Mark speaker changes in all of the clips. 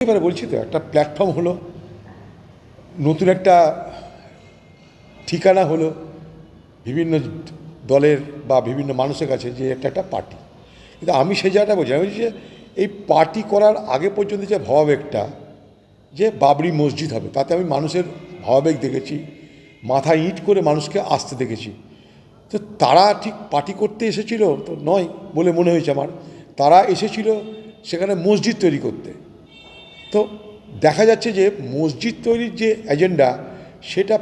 Speaker 1: এবারে বলছি তো, একটা প্ল্যাটফর্ম হলো, নতুন একটা ঠিকানা হলো বিভিন্ন দলের বা বিভিন্ন মানুষের কাছে, যে একটা পার্টি। কিন্তু আমি সেই জায়গাটা বলছি, আমি বলছি যে এই পার্টি করার আগে পর্যন্ত যে ভাবাবেগটা, যে বাবরি মসজিদ হবে, তাতে আমি মানুষের ভাবাবেগ দেখেছি, মাথায় ইঁট করে মানুষকে আসতে দেখেছি। তো তারা ঠিক পার্টি করতে এসেছিল তো নয় বলে মনে হয়েছে আমার। তারা এসেছিল সেখানে মসজিদ তৈরি করতে। তো দেখা যাচ্ছে যে মসজিদ তৈরির যে এজেন্ডা, সেটা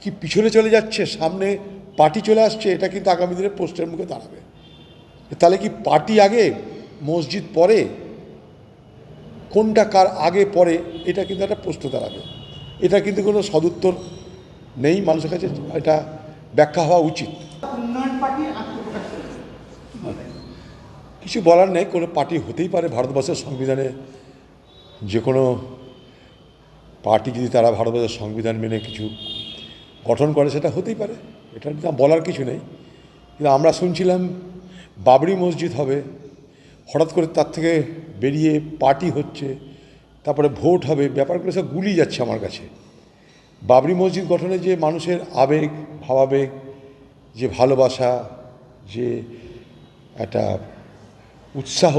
Speaker 1: কি পিছনে চলে যাচ্ছে, সামনে পার্টি চলে আসছে। এটা কিন্তু আগামী দিনে প্রশ্নের মুখে দাঁড়াবে। তাহলে কি পার্টি আগে মসজিদ পরে, কোনটা কার আগে পরে, এটা কিন্তু একটা প্রশ্ন দাঁড়াবে। এটা কিন্তু কোনো সদুত্তর নেই মানুষের কাছে, এটা ব্যাখ্যা হওয়া উচিত। কিছু বলার নেই, কোনো পার্টি হতেই পারে ভারতবর্ষের সংবিধানে। যে কোনো পার্টি যদি তারা ভারতবর্ষের সংবিধান মেনে কিছু গঠন করে, সেটা হতেই পারে, এটা বলার কিছু নেই। কিন্তু আমরা শুনছিলাম বাবরি মসজিদ হবে, হঠাৎ করে তার থেকে বেরিয়ে পার্টি হচ্ছে, তারপরে ভোট হবে, ব্যাপারগুলো সব গুলিয়ে যাচ্ছে আমার কাছে। বাবরি মসজিদ গঠনে যে মানুষের আবেগ, ভাবাবেগ, যে ভালোবাসা, যে একটা উৎসাহ,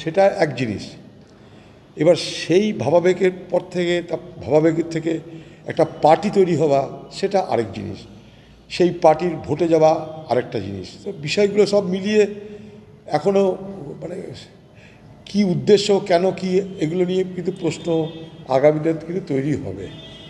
Speaker 1: সেটা এক জিনিস। এবার সেই ভাবাবেগের পর থেকে, ভাবাবেগের থেকে একটা পার্টি তৈরি হওয়া, সেটা আরেক জিনিস। সেই পার্টির ভোটে যাওয়া আরেকটা জিনিস। তো বিষয়গুলো সব মিলিয়ে এখনও মানে কী উদ্দেশ্য, কেন কি, এগুলো নিয়ে কিন্তু প্রশ্ন আগামী দিনে কিন্তু তৈরি হবে।